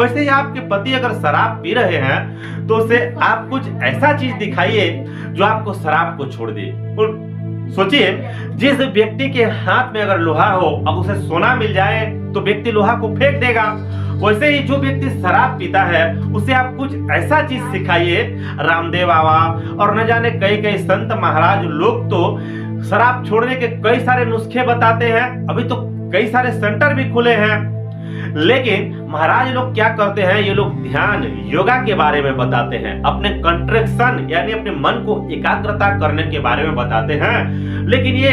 वैसे ही आपके पति अगर शराब पी रहे हैं तो उसे आप कुछ ऐसा चीज दिखाइए जो आपको शराब को छोड़ दे। और सोचिए, जिस व्यक्ति के हाथ में अगर लोहा हो, अब उसे सोना मिल जाए तो व्यक्ति लोहा को फेंक देगा। वैसे ही जो व्यक्ति शराब पीता है उसे आप कुछ ऐसा चीज सिखाइए। रामदेव बाबा और न जाने कई कई संत महाराज लोग तो शराब छोड़ने के कई सारे नुस्खे बताते हैं। अभी तो कई सारे सेंटर भी खुले हैं, लेकिन महाराज लोग क्या करते हैं, ये लोग ध्यान योगा के बारे में बताते हैं, अपने कंट्रैक्शन यानी अपने मन को एकाग्रता करने के बारे में बताते हैं। लेकिन ये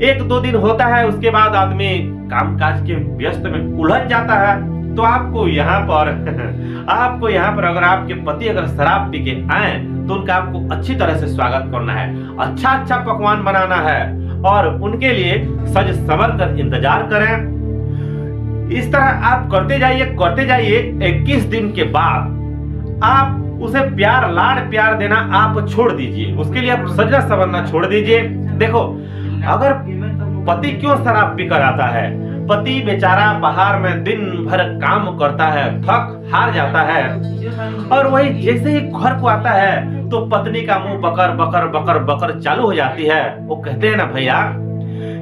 1-2 दिन होता है, उसके बाद आदमी कामकाज के व्यस्त में उलझ जाता है। तो आपको यहाँ पर अगर आपके पति अगर शराब पी के आए तो उनका आपको अच्छी तरह से स्वागत करना है, अच्छा पकवान बनाना है और उनके लिए सज संवर कर इंतजार करें। इस तरह आप करते जाइए। 21 दिन के बाद आप उसे प्यार लाड़ प्यार देना आप छोड़ दीजिए, उसके लिए आप सजना संवरना छोड़ दीजिए। देखो, अगर पति क्यों शराब पी कर आता है, पति बेचारा बाहर में दिन भर काम करता है, थक हार जाता है और वही जैसे ही घर को आता है तो पत्नी का मुंह बकर बकर बकर बकर चालू हो जाती है। वो कहते हैं ना भैया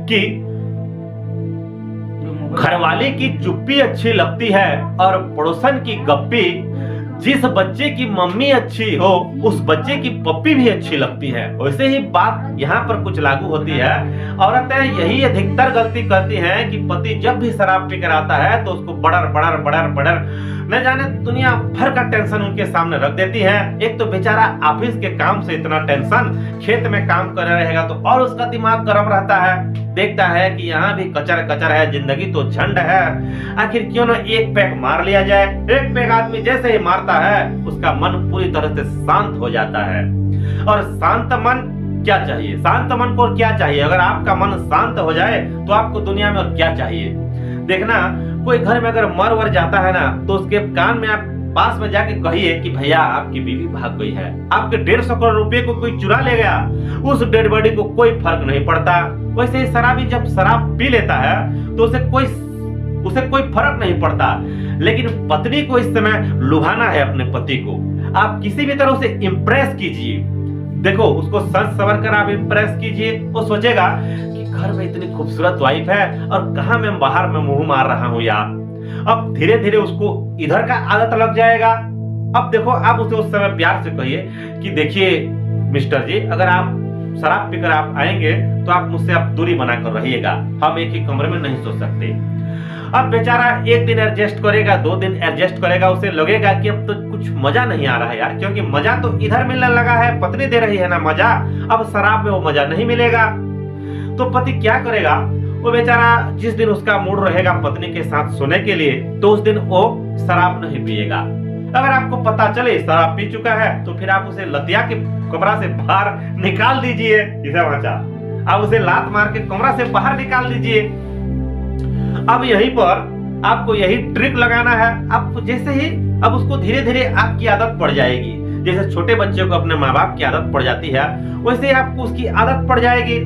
कि घरवाले की चुप्पी अच्छी लगती है और पड़ोसन की गप्पी। जिस बच्चे की मम्मी अच्छी हो उस बच्चे की पप्पी भी अच्छी लगती है। वैसे ही बात यहाँ पर कुछ लागू होती है। औरतें यही अधिकतर गलती करती हैं कि पति जब भी शराब पीकर आता है तो उसको बड़र न जाने दुनिया भर का टेंशन उनके सामने रख देती है। एक तो बेचारा ऑफिस के काम से इतना टेंशन, खेत में काम कर रहेगा तो और उसका दिमाग गर्म रहता है, देखता है कि यहाँ भी कचर है, जिंदगी तो झंड है, आखिर क्यों ना एक पैक मार लिया जाए। एक पैक आदमी जैसे ही मारता है उसका मन पूरी तरह से शांत हो जाता है। और शांत मन क्या चाहिए, शांत मन को क्या चाहिए? अगर आपका मन शांत हो जाए तो आपको दुनिया में और क्या चाहिए? देखना, कोई घर में अगर मर वर जाता है ना तो उसके कान में आप पास में जाके कहिए कि भैया आपकी बीवी भाग गई है, आपके 150 करोड़ रुपए को कोई चुरा ले गया, उस डेड बॉडी को कोई फर्क नहीं पड़ता। वैसे ही शराबी जब शराब पी लेता है तो उसे कोई फर्क नहीं पड़ता। लेकिन पत्नी को इस समय लुभाना है अपने पति को, आप किसी भी तरह उसे इम्प्रेस कीजिए। देखो, उसको सज संवर कर आप इम्प्रेस कीजिए, वो सोचेगा कि घर में इतनी खूबसूरत वाइफ है और कहां मैं बाहर में मुंह मार रहा हूं यार। अब धीरे धीरे उसको इधर का आदत लग जाएगा। अब देखो, आप उसे उस समय प्यार से कहिए कि देखिए मिस्टर जी, अगर आप शराब पीकर आप आएंगे तो आप मुझसे आप दूरी बनाकर रहिएगा, हम एक ही कमरे में नहीं सो सकते। अब बेचारा 1 दिन एडजस्ट करेगा, 2 दिन एडजस्ट करेगा, उसे लगेगा कि अब तो कुछ मजा नहीं आ रहा है यार, क्योंकि मजा तो इधर मिलने लगा है, पत्नी दे रही है ना मजा, अब शराब में वो मजा नहीं मिलेगा। तो पति क्या करेगा, वो बेचारा जिस दिन उसका मूड रहेगा पत्नी के साथ सोने के लिए तो उस दिन वो शराब नहीं पिएगा। अगर आपको पता चले शराब पी चुका है तो फिर आप उसे लतिया के कमरा से बाहर निकाल दीजिए। आप उसे लात मार के कमरा से बाहर निकाल दीजिए। अब यहीं पर आपको यही ट्रिक लगाना है। आप जैसे ही अब उसको धीरे धीरे आपकी आदत पड़ जाएगी, जैसे छोटे बच्चे को अपने माँ बाप की आदत पड़ जाती है वैसे ही आपको उसकी आदत पड़ जाएगी।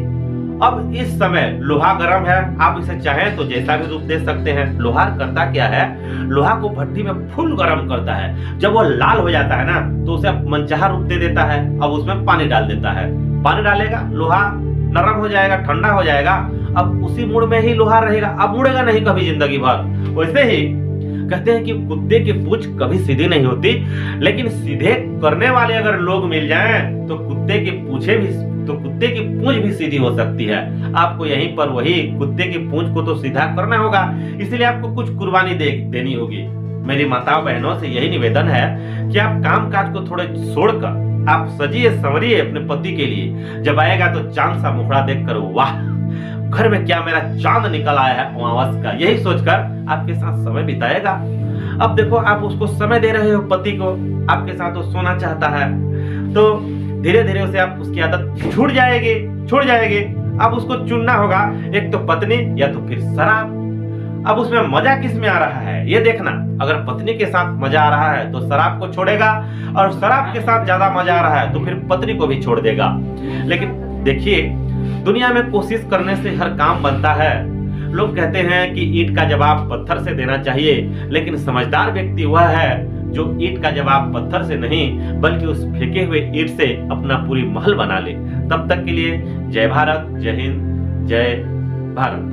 अब इस समय लोहा गर्म है, आप इसे चाहें तो जैसा भी रूप दे सकते हैं। लोहार करता क्या है, लोहा को भट्टी में फुल गर्म करता है, जब वो लाल हो जाता है ना तो उसे मनचाहा रूप दे देता है। अब उसमें पानी डाल देता है, पानी डालेगा, लोहा नरम हो जाएगा, ठंडा हो जाएगा, अब उसी मूड में ही लोहा रहेगा, अब मुड़ेगा नहीं कभी जिंदगी भर। वैसे ही कहते हैं कि कुत्ते की पूंछ कभी सीधी नहीं होती, लेकिन सीधे करने वाले अगर लोग मिल जाएं तो कुत्ते की पूंछ भी सीधी हो सकती है। आपको यहीं पर वही कुत्ते की पूंछ को तो सीधा करना होगा, इसलिए आपको कुछ कुर्बानी देनी होगी। मेरी माताओं बहनों से यही निवेदन है कि आप काम काज को थोड़े छोड़कर आप सजिए संवरिए अपने पति के लिए। जब आएगा तो चांद सा मुखड़ा देखकर वाह, घर में क्या मेरा चांद निकल आया है अमावस का, यही सोचकर आपके साथ समय बिताएगा। अब देखो, आप उसको समय दे रहे हो पति को, आपके साथ वो सोना चाहता है, तो धीरे धीरे उसे आप उसकी आदत छूट जाएगी। अब उसको चुनना होगा, एक तो पत्नी या तो फिर शराब। अब उसमें मजा किस में आ रहा है ये देखना। अगर पत्नी के साथ मजा आ रहा है तो शराब को छोड़ेगा, और शराब के साथ ज्यादा मजा आ रहा है तो फिर पत्नी को भी छोड़ देगा। लेकिन देखिए, दुनिया में कोशिश करने से हर काम बनता है। लोग कहते हैं कि ईंट का जवाब पत्थर से देना चाहिए, लेकिन समझदार व्यक्ति वह है जो ईंट का जवाब पत्थर से नहीं बल्कि उस फेंके हुए ईंट से अपना पूरी महल बना ले। तब तक के लिए जय भारत, जय हिंद, जय भारत।